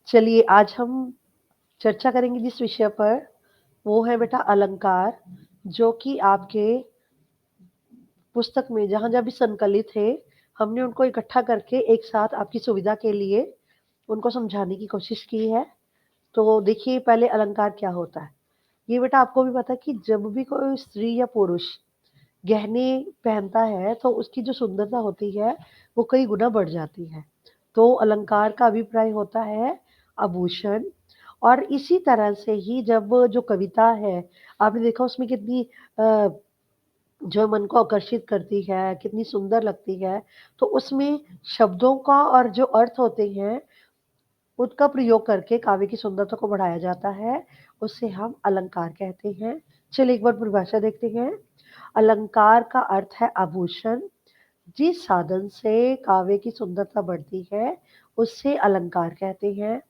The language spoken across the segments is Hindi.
चलिए आज हम चर्चा करेंगे जिस विषय पर, वो है बेटा अलंकार, जो कि आपके पुस्तक में जहाँ-जहाँ भी संकलित है, हमने उनको इकट्ठा करके एक साथ आपकी सुविधा के लिए उनको समझाने की कोशिश की है। तो देखिए पहले अलंकार क्या होता है? ये बेटा आपको भी पता है कि जब भी कोई स्त्री या पुरुष गहने पहनता है, तो उसकी जो सुंदरता होती है, वो कई गुना बढ़ जाती है। तो अलंकार का अभिप्राय होता है आभूषण। और इसी तरह से ही जब जो कविता है, आपने देखा उसमें कितनी अ, जो मन को आकर्षित करती है, कितनी सुंदर लगती है। तो उसमें शब्दों का और जो अर्थ होते हैं, उसका प्रयोग करके काव्य की सुंदरता को बढ़ाया जाता है। उसे हम अलंकार कहते हैं। चलिए एक बार परिभाषा देखते हैं। अलंकार का अर्थ है आभूषण। जिस साधन से काव्य की सुंदरता बढ़ती है, उसे अलंकार कहते हैं।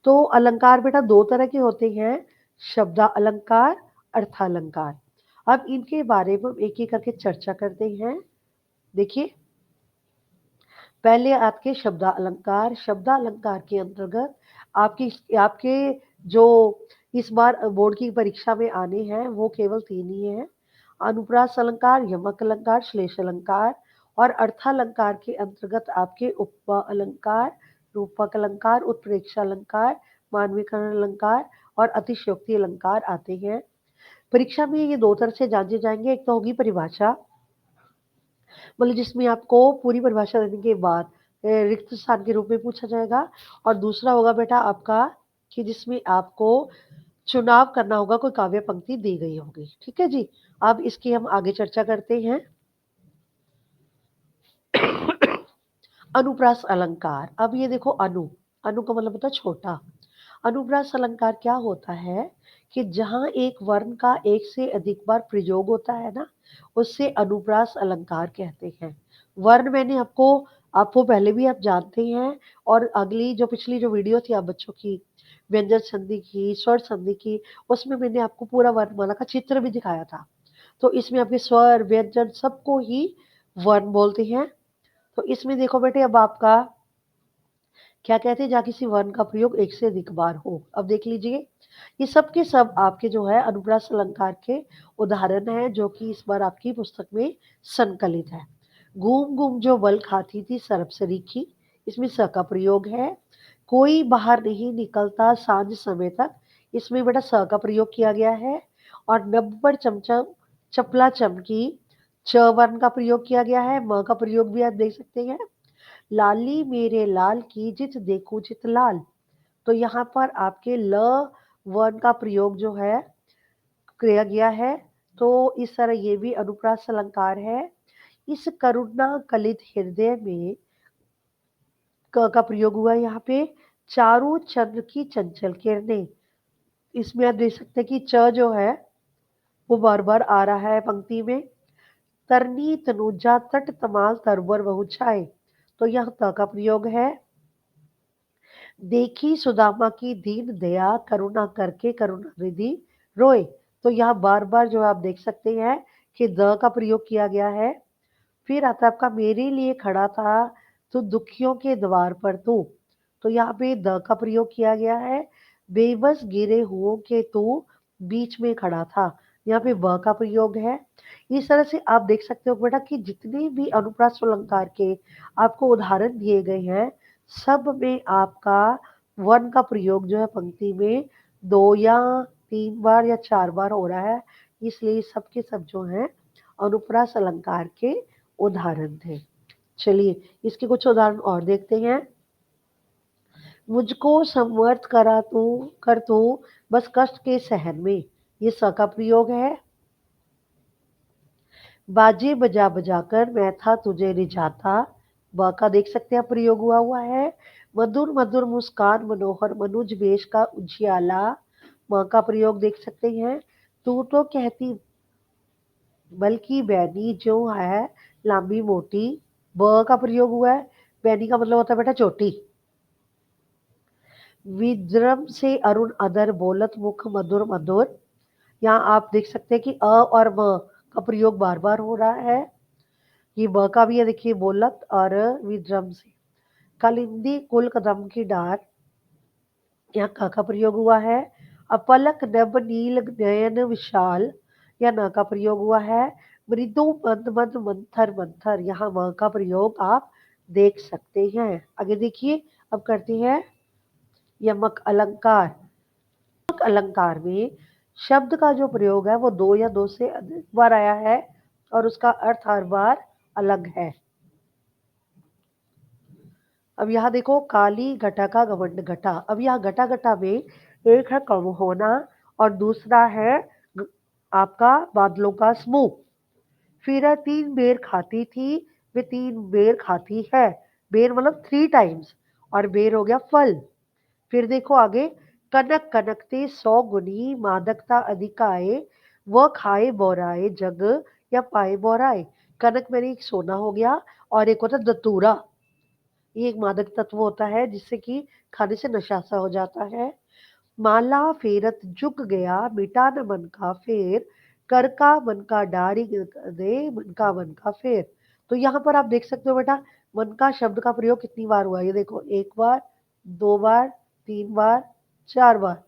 तो अलंकार बेटा 2 तरह के होते हैं, शब्दालंकार, अर्थालंकार। अब इनके बारे में एक-एक करके चर्चा करते हैं। देखिए, पहले आपके शब्दालंकार। शब्दालंकार के अंतर्गत आपकी आपके जो इस बार बोर्ड की परीक्षा में आने हैं, वो केवल 3 ही हैं। अनुप्रास अलंकार, यमक अलंकार, श्लेष अलंकार। और अर्थालंकार के अंतर्गत आपके उपमा-अलंकार, रूपक अलंकार, उत्प्रेक्षा अलंकार, मानवीकरण अलंकार और अतिशयोक्ति अलंकार आते हैं। परीक्षा में ये 2 तरह से जांचे जाएँगे। एक तो होगी परिभाषा, मतलब जिसमें आपको पूरी परिभाषा देने के बाद रिक्त स्थान के रूप में पूछा जाएगा। और दूसरा होगा बेटा आपका कि जिसमें आपको चुनाव करना होगा, कोई काव्य पंक्ति दी गई होगी। ठीक है जी? अब इसकी हम आगे चर्चा करते हैं। अनुप्रास अलंकार। अब ये देखो अनु का मतलब होता है छोटा। अनुप्रास अलंकार क्या होता है कि जहाँ एक वर्ण का एक से अधिक बार प्रयोग होता है ना, उससे अनुप्रास अलंकार कहते हैं। वर्ण मैंने आपको पहले भी आप जानते हैं। और अगली जो पिछली जो वीडियो थी आप बच्चों की, व्यंजन संधि की, स्वर संधि की, उसमें मैंने आपको पूरा वर्णमाला का चित्र भी दिखाया था। तो इसमें आपके स्वर, व्यंजन सबको ही वर्ण बोलते हैं। तो इसमें देखो बेटे अब आपका क्या कहते हैं, जहाँ किसी वर्ण का प्रयोग एक से अधिक बार हो। अब देख लीजिए, ये सब के सब आपके जो है अनुप्रास अलंकार के उदाहरण हैं, जो कि इस बार आपकी पुस्तक में संकलित है। घूम घूम जो बल खाती थी सरप सरीखी, इसमें स का प्रयोग है। कोई बाहर नहीं निकलता सांझ समय तक, इसमें बेटा स का प्रयोग किया गया है। और नब्बड़ चमचम चपला चमकी, च वर्ण का प्रयोग किया गया है। म का प्रयोग भी आप देख सकते हैं। लाली मेरे लाल की जित देखूं चित लाल। तो यहाँ पर आपके ल वर्ण का प्रयोग जो है किया गया है। तो इस तरह ये भी अनुप्रास अलंकार है। इस करुणा कलित हृदय में क का प्रयोग हुआ है यहाँ पे। चारों चंद्र की चंचल किरणें, इसमें आप देख सकते हैं कि च जो है वो बार बार आ रहा है पंक्ति में। तरनी तनुजा तट तमाल तरवर बहु छाए, तो यहाँ त का प्रयोग है। देखी सुदामा की दीन दया करुणा करके करुणा निधि रोए, तो यहाँ बार बार जो आप देख सकते हैं कि द का प्रयोग किया गया है। फिर आता है आपका मेरे लिए खड़ा था तो दुखियों के द्वार पर तू, तो यहाँ पे द का प्रयोग किया गया है। बेबस गिरे हुओं के तू बीच में खड़ा था, यहाँ पे ब का प्रयोग है। इस तरह से आप देख सकते हो बेटा कि जितने भी अनुप्रास अलंकार के आपको उदाहरण दिए गए हैं, सब में आपका वर्ण का प्रयोग जो है पंक्ति में 2 या 3 बार या 4 बार हो रहा है। इसलिए सब के सब जो हैं अनुप्रास अलंकार के उदाहरण थे। चलिए इसके कुछ उदाहरण और देखते हैं। मुझको समर्थ करा तू कर तू बस कष्ट के सहन में, ये स का प्रयोग है। बाजे बजा बजा कर मैं था तुझे रिझाता, ब का देख सकते हैं प्रयोग हुआ है। मधुर मधुर मुस्कान मनोहर मनुज वेश का उजियाला, म का प्रयोग देख सकते हैं। तू तो कहती बल्कि बैनी जो है लंबी मोटी, ब का प्रयोग हुआ है। बैनी का मतलब होता है बेटा चोटी। विद्रम से अरुण अदर बोलत मुख मधुर मधुर, यहाँ आप देख सकते हैं कि अ और म का प्रयोग बार बार हो रहा है। ये ब का भी है, देखिए बोलत और विद्रम से। कालिंदी कुल कदम की डार, यहाँ क का प्रयोग हुआ है। अपलक नभ नील नयन विशाल, या न का प्रयोग हुआ है। मृदु मंद मंद मंथर मंथर, यहाँ म का प्रयोग आप देख सकते हैं। आगे देखिए, अब करते हैं यमक अलंकार। यमक अलंकार में शब्द का जो प्रयोग है वो दो या दो से अधिक बार आया है और उसका अर्थ हर बार अलग है। अब यहाँ देखो, काली घटा का घमंड घटा। अब यहाँ घटा घटा में एक है कम होना और दूसरा है ग- आपका बादलों का समूह। फिर है तीन बेर खाती थी, वे तीन बेर खाती है। बेर मतलब थ्री टाइम्स, और बेर हो गया फल। फिर देखो आगे, कनक कनकते सौ गुनी, मादकता अधिक आए, वह खाए बोराए जग, या पाए बोराए। कनक मैंने एक सोना हो गया, और एक होता दतूरा। ये एक मादक तत्व होता है जिससे कि खाने से नशा सा हो जाता है। माला फेरत झुक गया, मिटा न मन का फेर, कर का मन का डारी दे, मन का फेर। तो यहाँ पर आप देख सकते हो बेटा, मन का शब्द का प्रयोग कितनी बार हुआ, ये देखो, एक बार, दो बार, तीन बार, चार बार।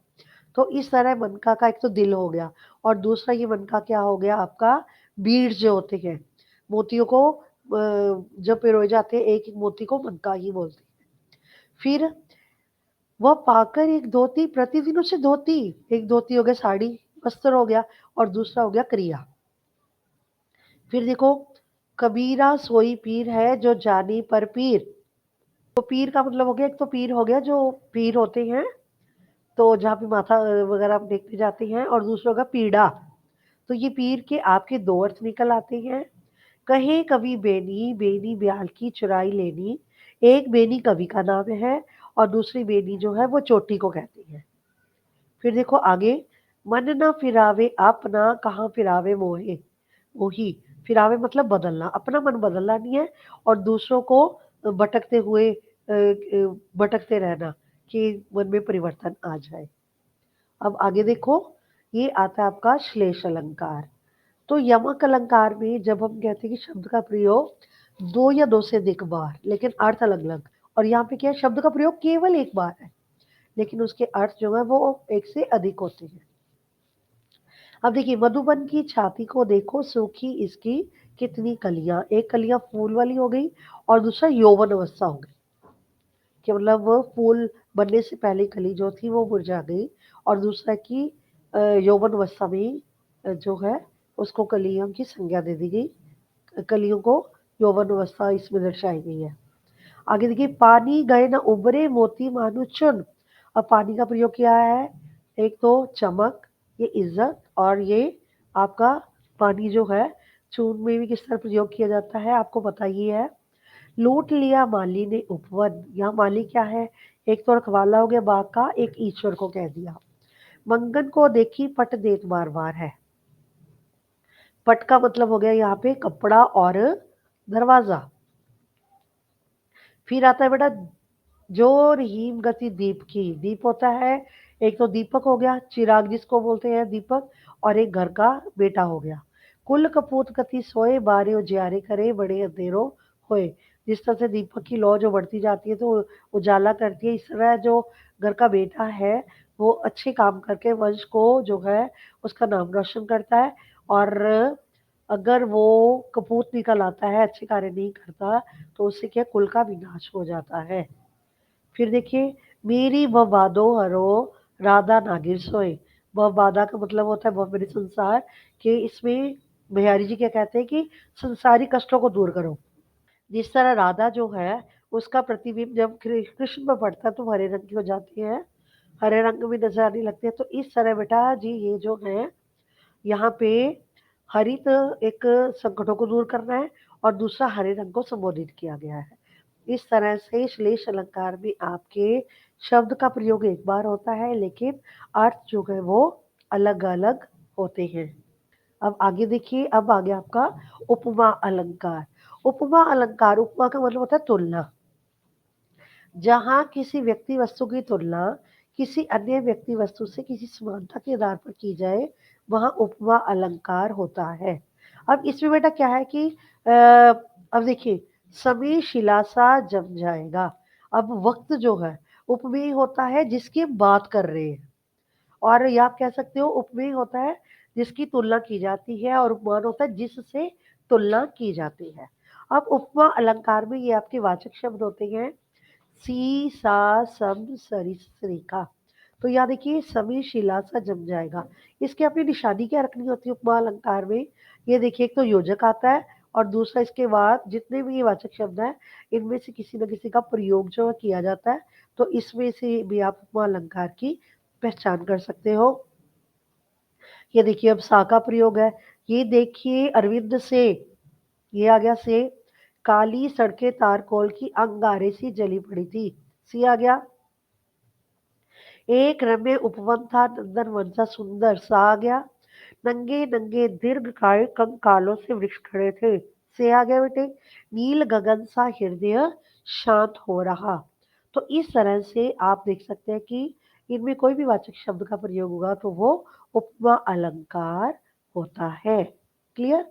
तो इस तरह मनका का एक तो दिल हो गया, और दूसरा ये मनका क्या हो गया आपका, बीड्स जो होते हैं, मोतियों को जब पिरोए जाते हैं, एक एक मोती को मनका ही बोलते हैं। फिर वह पाकर एक धोती, प्रतिदिन उसे धोती। एक धोती हो गया साड़ी, वस्त्र हो गया, और दूसरा हो गया क्रिया। फिर देखो, कबीरा सोई पीर है जो जानी पर पीर। तो पीर का मतलब हो गया, एक तो पीर हो गया जो पीर होते हैं, तो जहाँ पे माथा वगैरह आप देखते जाते हैं, और दूसरा होगा पीड़ा। तो ये पीर के आपके दो अर्थ निकल आते हैं। कहे कवि बेनी, बेनी ब्याल की चुराई लेनी। एक बेनी कवि का नाम है, और दूसरी बेनी जो है वो चोटी को कहती है। फिर देखो आगे, मन ना फिरावे अपना, कहाँ फिरावे मोहे मोही। फिरावे मतलब बदलना, अपना मन बदलना नहीं है, और दूसरों को भटकते हुए भटकते रहना, कि मन में परिवर्तन आ जाए। अब आगे देखो, ये आता है आपका श्लेष अलंकार। तो यमक अलंकार में जब हम कहते हैं कि शब्द का प्रयोग दो या दो से अधिक बार, लेकिन अर्थ अलग अलग, और यहाँ पे क्या है, शब्द का प्रयोग केवल एक बार है, लेकिन उसके अर्थ जो है वो एक से अधिक होते हैं। अब देखिए, मधुबन की छाती को देखो, सूखी इसकी कितनी कलियां। एक कलियां फूल वाली हो गई, और दूसरा यौवन अवस्था हो गई, कि मतलब वो फूल बनने से पहले कली जो थी वो मुरझा गई, और दूसरा की यौवन अवस्था में जो है उसको कलियों की संज्ञा दे दी गई। कलियों को यौवन अवस्था इसमें दर्शाई गई है। आगे देखिए, पानी गए न उबरे मोती मानो चुन। अब पानी का प्रयोग किया है, एक तो चमक, ये इज्जत, और ये आपका पानी जो है, चून में भी किस तरह प्रयोग किया जाता है आपको पता ही है। लूट लिया माली ने उपवन, यहाँ माली क्या है, एक तो रखवाला हो गया बाग का, एक ईश्वर को कह दिया। मंगन को देखी पट देत बार बार है। पट का मतलब हो गया यहाँ पे कपड़ा और दरवाजा। फिर आता है बेटा, जो रहीम गति दीप की। दीप होता है, एक तो दीपक हो गया, चिराग जिसको बोलते हैं दीपक, और एक घर का बेटा हो गया। कुल कपूत गति सोए, बारे उजियारे करे, बड़े अंधेरो होए। जिस तरह से दीपक की लौ जो बढ़ती जाती है तो उजाला करती है, इस तरह जो घर का बेटा है वो अच्छे काम करके वंश को जो है उसका नाम रोशन करता है। और अगर वो कपूत निकल आता है, अच्छे कार्य नहीं करता, तो उससे क्या, कुल का विनाश हो जाता है। फिर देखिए, मेरी बवादो हरो, राधा नागिर सोए। बवादा का मतलब होता है बहुत मेरे संसार, कि इसमें बिहारी जी क्या कहते हैं कि संसारी कष्टों को दूर करो। जिस तरह राधा जो है उसका प्रतिबिंब जब कृष्ण पर पड़ता है तो हरे रंग की हो जाती है, हरे रंग में नजर आने लगती है। तो इस तरह बेटा जी ये जो है यहाँ पे हरित एक संकटों को दूर करना है, और दूसरा हरे रंग को संबोधित किया गया है। इस तरह से श्लेष अलंकार में आपके शब्द का प्रयोग एक बार होता है, लेकिन अर्थ जो है वो अलग अलग होते हैं। अब आगे देखिए, अब आगे आपका उपमा अलंकार। उपमा अलंकार, उपमा का मतलब होता है तुलना। जहाँ किसी व्यक्ति वस्तु की तुलना किसी अन्य व्यक्ति वस्तु से किसी समानता के आधार पर की जाए, वहाँ उपमा अलंकार होता है। अब इसमें बेटा क्या है कि अब देखिए, समय शिला सा जम जाएगा। अब वक्त जो है उपमेय होता है जिसकी हम बात कर रहे हैं, और या आप कह सकते हो उपमेय होता है जिसकी तुलना की जाती है, और उपमान होता है जिससे तुलना की जाती है। अब उपमा अलंकार में ये आपके वाचक शब्द होते हैं सी, सा, सम, सरी, सरीका। तो यहाँ देखिए समी, शिला, सा जम जाएगा। इसकी अपनी निशानी क्या रखनी होती है उपमा अलंकार में? ये देखिए एक तो योजक आता है, और दूसरा इसके बाद जितने भी ये वाचक शब्द हैं, इनमें से किसी न किसी का प्रयोग जो है किया जाता है। तो इसमें से भी आप उपमा अलंकार की पहचान कर सकते हो। ये देखिए अब सा का प्रयोग है। ये देखिए अरविंद से, ये आ गया से। काली सड़कें तारकोल की अंगारे सी जली पड़ी थी, सी आ गया। एक रम्य उपवन था, नंदन वन सा सुंदर, सा आ गया। नंगे नंगे दीर्घकाय कंकालों से वृक्ष खड़े थे, से आ गया बेटे। नील गगन सा हृदय शांत हो रहा। तो इस तरह से आप देख सकते हैं कि इनमें कोई भी वाचक शब्द का प्रयोग होगा तो वो उपमा अलंकार होता है। क्लियर?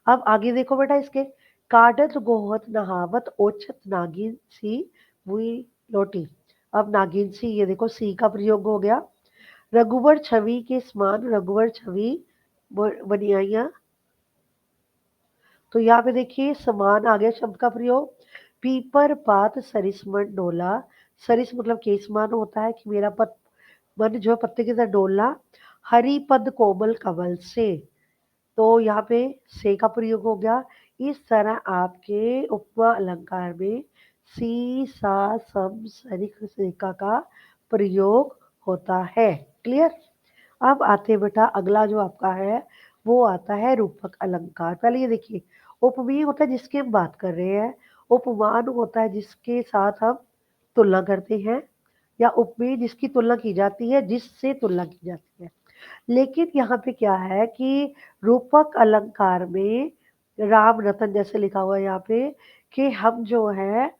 अब आगे देखो बेटा इसके। काडत गोहत नहावत ओछत नागिन सी हुई लोटी। अब नागिन सी, ये देखो सी का प्रयोग हो गया। रघुवर छवि के समान, रघुवर छवि बनियाइया। तो यहाँ पे देखिए समान आ गया शब्द का प्रयोग। पीपर पात सरिस मन डोला। सरिस मतलब के समान होता है कि मेरा पत मन जो है पत्ते की तरह डोला। हरि पद कोमल कमल से। तो यहाँ पे से का प्रयोग हो गया। इस तरह आपके उपमा अलंकार में सी, सा, सम, सरिक, सिका का प्रयोग होता है। क्लियर? अब आते हैं बेटा अगला जो आपका है वो आता है रूपक अलंकार। पहले ये देखिए, उपमेय होता है जिसकी हम बात कर रहे हैं, उपमान होता है जिसके साथ हम तुलना करते हैं, या उपमेय जिसकी तुलना की जाती है, जिससे तुलना की जाती है। लेकिन यहाँ पे क्या है कि रूपक अलंकार में राम रतन जैसे लिखा हुआ है यहाँ पे, कि हम जो है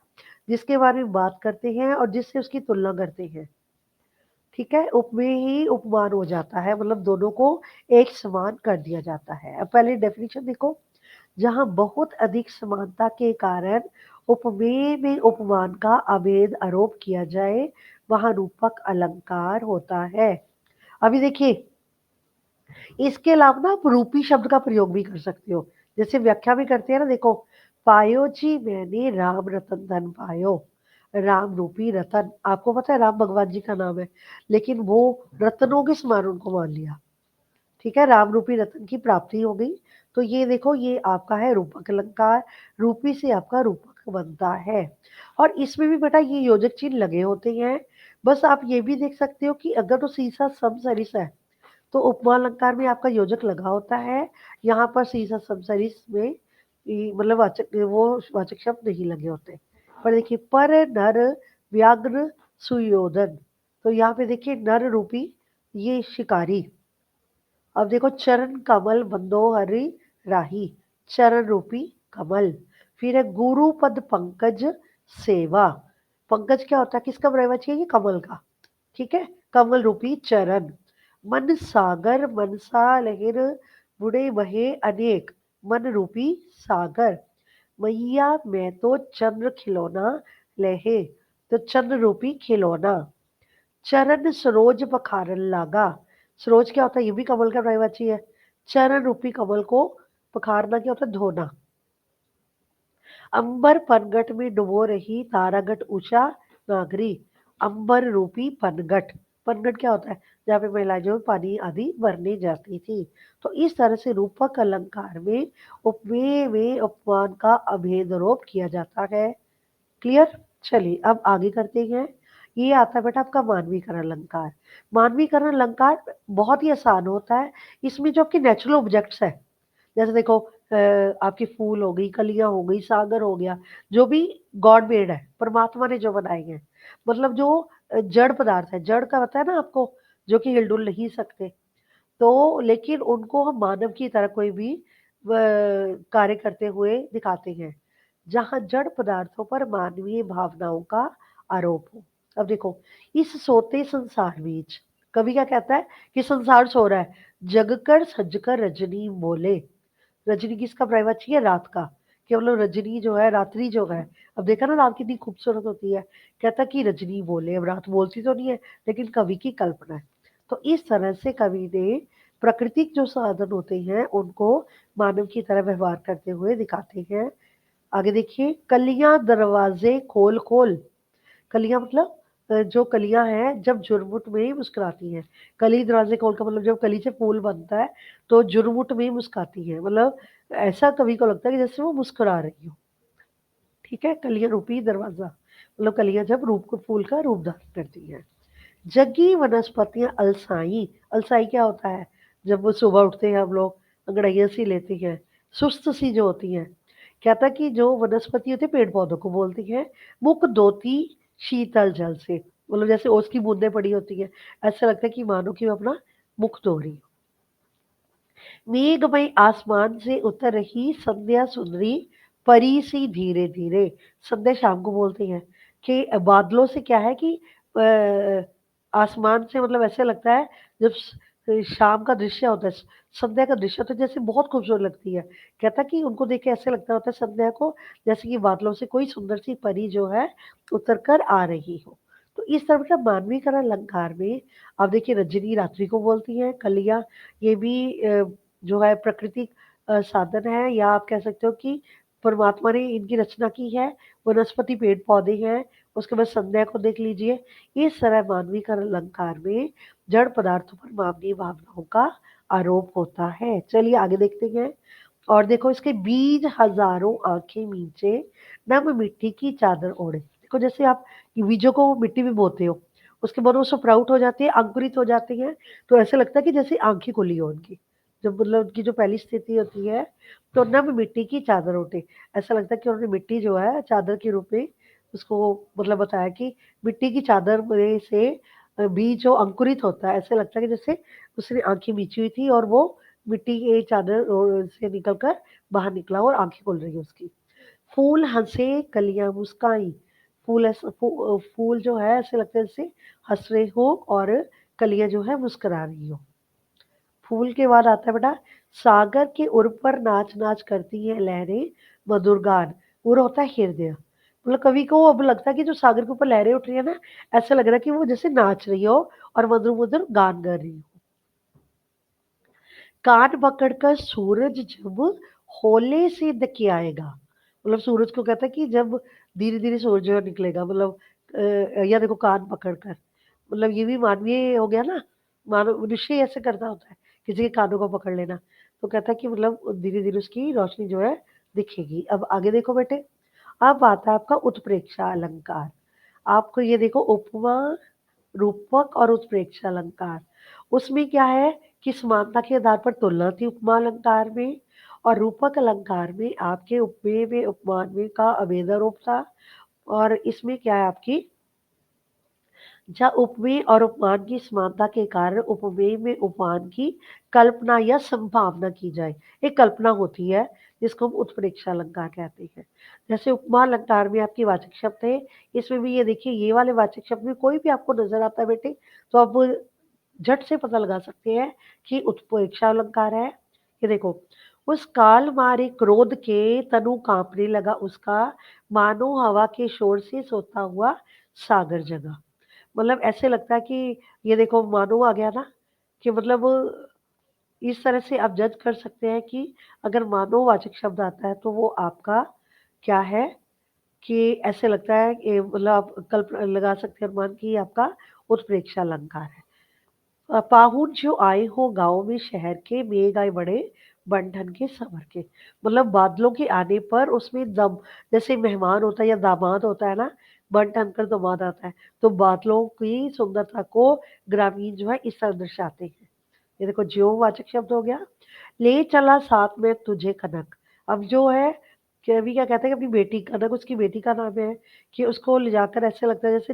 जिसके बारे में बात करते हैं और जिससे उसकी तुलना करते हैं, ठीक है, उपमेय ही उपमान हो जाता है, मतलब दोनों को एक समान कर दिया जाता है। अब पहले डेफिनेशन देखो। जहाँ बहुत अधिक समानता के कारण उपमेय में उपमान का अभेद आरोप किया जाए, वहां रूपक अलंकार होता है। अभी देखिए, इसके अलावा ना आप रूपी शब्द का प्रयोग भी कर सकते हो। जैसे व्याख्या भी करते हैं ना, देखो, पायो जी मैंने राम रतन धन पायो। राम रूपी रतन, आपको पता है राम भगवान जी का नाम है, लेकिन वो रत्नों के समान उनको मान लिया। ठीक है, राम रूपी रतन की प्राप्ति हो गई। तो ये देखो, ये आपका है रूपक अलंकार। रूपी से आपका रूपक बनता है। और इसमें भी बेटा ये योजक चिन्ह लगे होते हैं। बस आप ये भी देख सकते हो कि अगर तो सीसा सम सरिस है तो उपमा अलंकार में आपका योजक लगा होता है। यहाँ पर सीसा सम सरिस में मतलब वाचक, वो वाचक शब्द नहीं लगे होते। पर देखिए, पर नर व्याघ्र सुयोधन। तो यहाँ पे देखिए नर रूपी ये शिकारी। अब देखो, चरण कमल बंदो हरि राही। चरण रूपी कमल। फिर है गुरु पद पंकज सेवा। पंकज क्या होता है, किसका प्रवचन है? ये कमल का। ठीक है, कमल रूपी चरण। मन सागर मनसा लहर बुढ़े बहे अनेक। मन रूपी सागर। मैया मैं तो चंद्र खिलौना लहे। तो चंद्र रूपी खिलौना। चरण सरोज पखारन लागा। सरोज क्या होता है? ये भी कमल का पर्यायवाची है। चरण रूपी कमल को पखारना क्या होता है? धोना। अंबर पनघट में डुबो रही तारागढ़ उषा नागरी। अंबर रूपी पनघट। पनघट क्या होता है? जहाँ पे महिलाएं जो पानी आदि भरने जाती थी। तो इस तरह से रूपक अलंकार में उपमेय में उपमान का अभेद किया जाता है। क्लियर? चलिए अब आगे करते हैं। ये आता है बेटा आपका मानवीकरण अलंकार। मानवीकरण अलंकार बहुत ही आसान होता है। इसमें जो आपके नेचुरल ऑब्जेक्ट्स है, जैसे देखो आपकी फूल हो गई, कलियां हो गई, सागर हो गया, जो भी गॉड मेड है, परमात्मा ने जो बनाए हैं, मतलब जो जड़ पदार्थ है, जड़ का पता है ना आपको, जो कि हिलडुल नहीं सकते, तो लेकिन उनको हम मानव की तरह कोई भी कार्य करते हुए दिखाते हैं, जहाँ जड़ पदार्थों पर मानवीय भावनाओं का आरोप हो। अब देखो, इस सोते संसार बीच, कवि क्या कहता है कि संसार सो रहा है, जगकर सजकर रजनी बोले। रजनी किसका पर्यायवाची है? रात का। कि मतलब रजनी जो है, रात्रि जो है, अब देखा ना रात कितनी खूबसूरत होती है, कहता कि रजनी बोले, अब रात बोलती तो नहीं है, लेकिन कवि की कल्पना है। तो इस तरह से कवि ने प्राकृतिक जो साधन होते हैं, उनको मानव की तरह व्यवहार करते हुए दिखाते हैं। आगे देखिए, कलियां दरवाजे खोल खोल। कलियां मतलब जो कलियां हैं जब झुरमुट में ही मुस्कुराती हैं। कली दरवाजे खोल का मतलब जब कली से फूल बनता है तो झुरमुट में ही मुस्कुराती है, मतलब ऐसा कवि को लगता है कि जैसे वो मुस्कुरा रही हो। ठीक है, कलियां रूपी दरवाजा मतलब कलियां जब रूप को फूल का रूप धारण करती हैं। जगी वनस्पतियां अलसाई। अलसाई क्या होता है? जब वो सुबह उठते हैं हम लोग अंगड़ाइयां सी लेती हैं, सुस्त सी जो होती हैं, कहता कि जो वनस्पति होती है पेड़ पौधों को बोलती है, मुख धोती शीतल जल से, मतलब जैसे ओस की बूंदें पड़ी होती है, ऐसा लगता है कि मानो कि वो अपना मुख धो रही हो। मेघमय आसमान से उतर रही संध्या सुंदरी, परी सी धीरे धीरे। संध्या शाम को बोलते हैं कि बादलों से क्या है कि आसमान से मतलब ऐसे लगता है जब शाम का दृश्य होता है, संध्या का दृश्य तो जैसे बहुत खूबसूरत लगती है। कहता कि उनको देख के ऐसे लगता होता है संध्या को जैसे कि बादलों से कोई सुंदर सी परी जो है उतर कर आ रही हो। तो इस तरह मतलब मानवीकरण अलंकार में आप देखिए रजनी रात्रि को बोलती है, कलियां ये भी जो है प्राकृतिक साधन है, या आप कह सकते हो कि परमात्मा ने इनकी रचना की है। वनस्पति पेड़ पौधे हैं, उसके बाद संध्या को देख लीजिए। इस तरह मानवीय का अलंकार में जड़ पदार्थों पर मानवीय भावनाओं का आरोप होता है। चलिए आगे देखते हैं। और देखो इसके बीज हजारों आंखें नीचे नम मिट्टी की चादर ओढ़े। देखो जैसे आप बीजों को मिट्टी में बोते हो, उसके बाद वो स्प्राउट हो जाती है, अंकुरित हो जाती है, तो ऐसे लगता है कि जैसे आंखें खुली हो उनकी। जब मतलब उनकी जो पहली स्थिति होती है, तो नम मिट्टी की चादर ओढ़े, ऐसा लगता है कि उन्होंने मिट्टी जो है चादर के रूप में उसको मतलब बताया कि मिट्टी की चादर में से बीज जो अंकुरित होता है, ऐसे लगता है कि जैसे उसने आंखें मीची हुई थी और वो मिट्टी की चादर से निकलकर बाहर निकला और आंखें खुल रही है उसकी। फूल हंसे कलियां मुस्काई। फूल जो है ऐसे लगता है जैसे हंस रहे हो और कलियां जो है मुस्कुरा रही हो। फूल के बाद आता है बेटा, सागर के उर पर नाच नाच करती है लहरें मधुर गान। उर होता है हृदय, मतलब कवि को अब लगता है कि जो सागर के ऊपर लहरें उठ रही है ना, ऐसा लग रहा है कि वो जैसे नाच रही हो और मधुर मधुर गान गा रही हो। कान पकड़कर सूरज जब होले से दकियाएगा, मतलब सूरज को कहता है कि जब धीरे धीरे सूरज जो है निकलेगा, मतलब या देखो कान पकड़कर, मतलब ये भी मानवीय हो गया ना। मानव मनुष्य ही ऐसे करता होता है, किसी के कानों को पकड़ लेना, तो कहता है कि मतलब धीरे धीरे उसकी रोशनी जो है दिखेगी। अब आगे देखो बेटे, अब आता है आपका उत्प्रेक्षा अलंकार। आपको ये देखो उपमा, रूपक और उत्प्रेक्षा अलंकार। उसमें क्या है कि समानता के आधार पर तुलना थी उपमा अलंकार में, और रूपक अलंकार में आपके उपमेय में उपमान में का अभेद रूप था। और इसमें क्या है आपकी, जहाँ उपमेय और उपमान की समानता के कारण उपमेय में उपमान की कल्पना या संभावना की जाए, एक कल्पना होती है जिसको हम उत्प्रेक्षा अलंकार कहते हैं। जैसे उपमा अलंकार में आपके वाचक शब्द है, इसमें भी ये देखिए ये वाले वाचक शब्द में कोई भी आपको नजर आता है बेटे, तो आप झट से पता लगा सकते हैं कि उत्प्रेक्षा अलंकार है। ये देखो, उस काल मारे क्रोध के तनु कांपने लगा उसका, मानो हवा के शोर से सोता हुआ सागर जगा। मतलब ऐसे लगता है कि ये देखो मानो आ गया ना, कि मतलब इस तरह से आप जज कर सकते हैं कि अगर मानववाचक शब्द आता है तो वो आपका क्या है, कि ऐसे लगता है कि मतलब आप कल्पना लगा सकते हैं अनुमान कि आपका उत्प्रेक्षा अलंकार है। पाहुन जो आए हो गाँव में शहर के, मेघ आए बड़े बन-ठन के सँवर के। मतलब बादलों के आने पर उसमें दम, जैसे मेहमान होता है या दामाद होता है ना, बन-ठन कर दामाद आता है, तो बादलों की सुंदरता को ग्रामीण जो है इस तरह दर्शाते हैं। ये देखो ज्योवाचक शब्द हो गया, ले चला साथ में तुझे कनक। अब जो है कवि क्या कहते हैं कि अपनी बेटी कनक, उसकी बेटी का नाम है, कि उसको ले जाकर ऐसे लगता है जैसे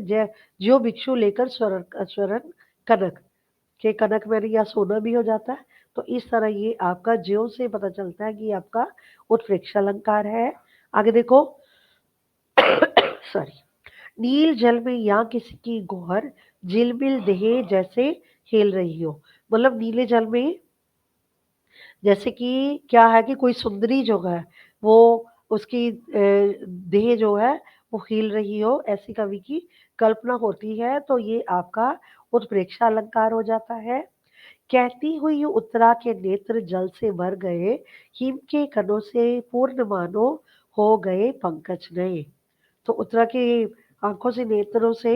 ज्यों भिक्षु लेकर स्वर्ण कनक, के कनक में या सोना भी हो जाता है। तो इस तरह ये आपका ज्यों से पता चलता है कि ये आपका उत्प्रेक्षा अलंकार है। आगे देखो सॉरी, नील जल में या किसी की गौहर झिलमिल देह जैसे हिल रही हो। मतलब नीले जल में जैसे कि क्या है कि कोई सुंदरी जो है वो उसकी देह जो है वो हिल रही हो, ऐसी कवि की कल्पना होती है, तो ये आपका उत्प्रेक्षा अलंकार हो जाता है। कहती हुई उत्तरा के नेत्र जल से भर गए, हिम के कणों से पूर्ण मानो हो गए पंकज नए। तो उत्तरा के आँखों से, नेत्रों से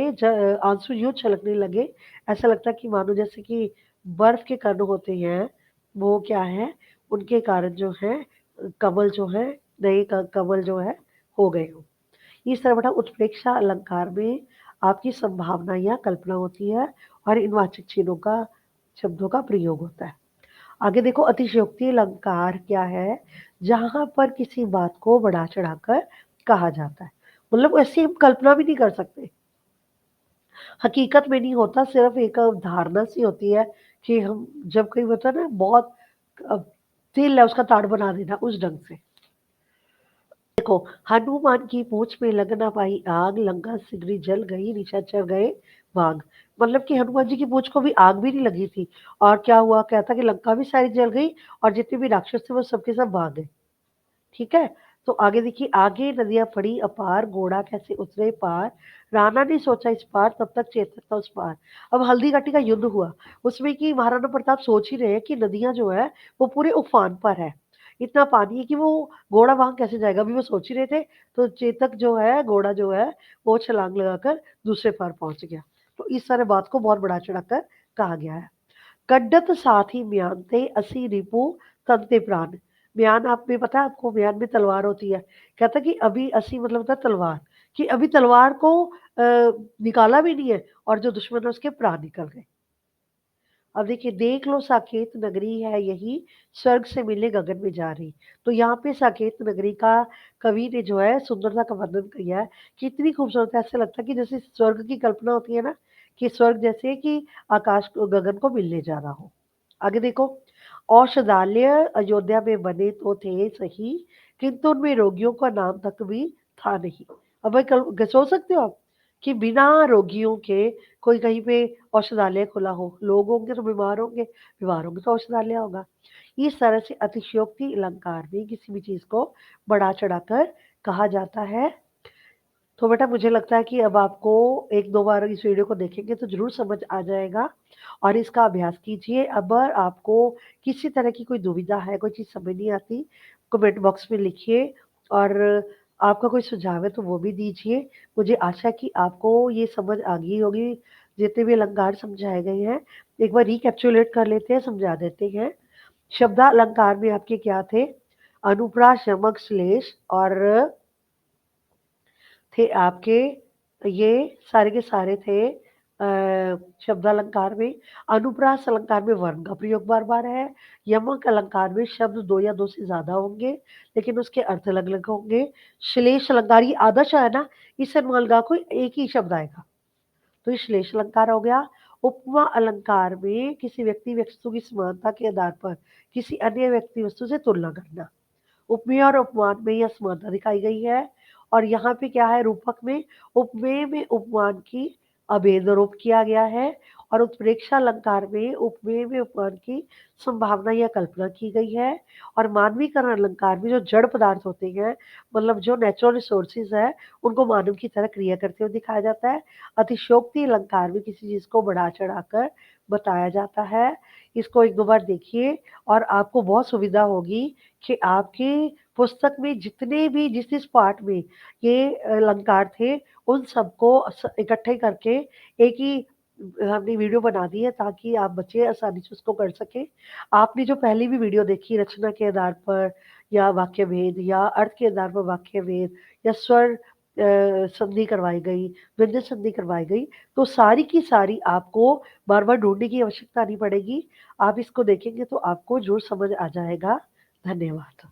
आँसू यूँ छलकने लगे, ऐसा लगता है कि मानो जैसे कि बर्फ के कण होते हैं, वो क्या है, उनके कारण जो है कमल जो है, नए कमल जो है, हो गए हों। इस तरह बेटा उत्प्रेक्षा अलंकार में आपकी संभावना या कल्पना होती है और इन वाचक चिन्हों का, शब्दों का प्रयोग होता है। आगे देखो, अतिशयोक्ति अलंकार क्या है? जहाँ पर किसी बात को बढ़ा-चढ़ाकर कहा जाता है। मतलब ऐसी हम कल्पना भी नहीं कर सकते। हकीकत में नहीं होता, सिर्फ़ एक धारणा सी होती है कि हम जब कहीं होता है ना बहुत अ, तिल है उसका ताड़ बना देना, उस ढंग से। देखो, हनुमान की पूँछ में लग ना पाई आग, लंका सिगरी जल गई, निशाचर गए भाग। मतलब कि हनुमान जी की पूँछ को भी आग भी नहीं लगी थी और क्या हुआ, कहता कि लंका भी सारी जल गई और जितने भी राक्षस थे वो सब के सब भाग गए। ठीक है? तो आगे देखिए, आगे नदियाँ पड़ी अपार, घोड़ा कैसे उतरे पार, राणा ने सोचा इस पार, तब तक चेतक था उस पार। अब हल्दीघाटी का युद्ध हुआ, उसमें कि महाराणा प्रताप सोच ही रहे हैं कि नदियाँ जो है, वो पूरे उफान पर है। इतना पानी है कि वो घोड़ा वहाँ कैसे जाएगा? अभी वो सोच ही रहे थे, तो चेतक जो है, घोड़ा जो है, वो छलांग लगाकर दूसरे पार पहुँच गया। तो इस तरह बात को बहुत बढ़ा-चढ़ा कर कहा गया है। कड्डत साथी म्यान ते असी रिपु तन ते प्राण। म्यान आप में पता है आपको, म्यान में तलवार होती है। कहता है कि अभी असी मतलब होता है तलवार, कि अभी तलवार को निकाला भी नहीं है और जो दुश्मन है उसके प्राण निकल गए। अब देखिए, देख लो साकेत नगरी है यही, स्वर्ग से मिलने गगन में जा रही। तो यहाँ पे साकेत नगरी का कवि ने जो है सुंदरता का वर्णन किया है कि इतनी खूबसूरत है, ऐसा लगता है कि जैसे स्वर्ग की कल्पना होती है ना, कि स्वर्ग जैसे कि आकाश को, गगन को मिलने जा रहा हो। आगे देखो, औषधालय अयोध्या में बने तो थे सही, किंतु उनमें रोगियों का नाम तक भी था नहीं। अब भाई सोच सकते हो आप कि बिना रोगियों के कोई कहीं पे औषधालय खुला हो, लोग होंगे तो बीमार होंगे तो औषधालय होगा। इस तरह से अतिशयोक्ति अलंकार में किसी भी चीज़ को बढ़ा-चढ़ाकर कहा जाता है। तो बेटा मुझे लगता है कि अब आपको 1-2 बार इस वीडियो को देखेंगे तो ज़रूर समझ आ जाएगा और इसका अभ्यास कीजिए। अगर आपको किसी तरह की कोई दुविधा है, कोई चीज़ समझ नहीं आती, कमेंट बॉक्स में लिखिए और आपका कोई सुझाव है तो वो भी दीजिए। मुझे आशा है कि आपको ये समझ आ गई होगी, जितने भी अलंकार समझाए गए हैं। एक बार रिकैप्चुलेट कर लेते हैं, समझा देते हैं। शब्दालंकार में आपके क्या थे? अनुप्रास, यमक, श्लेष और थे आपके, ये सारे के सारे थे शब्दालंकार में। अनुप्रास अलंकार में वर्ण का प्रयोग बार-बार है। यमक अलंकार में शब्द 2 या 2 से ज़्यादा होंगे, लेकिन उसके अर्थ अलग-अलग होंगे। श्लेष अलंकार ये आदर्श है ना, इससे मान लगा कोई एक ही शब्द आएगा, तो ये श्लेष अलंकार हो गया। उपमा अलंकार में किसी व्यक्ति वस्तु की समानता के आधार पर किसी अन्य व्यक्ति वस्तु से तुलना करना। उपमेय और उपमान में यह समानता दिखाई गई है और यहाँ पे क्या है, रूपक में उपमेय में उपमान की अभेद आरोप किया गया है और उत्प्रेक्षा अलंकार में उपमेय में उपमान की संभावना या कल्पना की गई है और मानवीकरण अलंकार में जो जड़ पदार्थ होते हैं, मतलब जो नेचुरल रिसोर्सेज है, उनको मानव की तरह क्रिया करते हुए दिखाया जाता है। अतिशयोक्ति अलंकार में किसी चीज को बढ़ा चढ़ाकर बताया जाता है। इसको 1-2 बार देखिए और आपको बहुत सुविधा होगी कि आपकी पुस्तक में जितने भी जिस पार्ट में ये अलंकार थे, उन सबको इकट्ठे करके एक ही हमने वीडियो बना दी है ताकि आप बच्चे आसानी से उसको कर सकें। आपने जो पहली भी वीडियो देखी रचना के आधार पर या वाक्य भेद या अर्थ के आधार पर वाक्य भेद या स्वर संधि करवाई गई, व्यंजन संधि करवाई गई, तो सारी की सारी आपको बार-बार ढूँढने की आवश्यकता नहीं पड़ेगी। आप इसको देखेंगे तो आपको ज़रूर समझ आ जाएगा। धन्यवाद।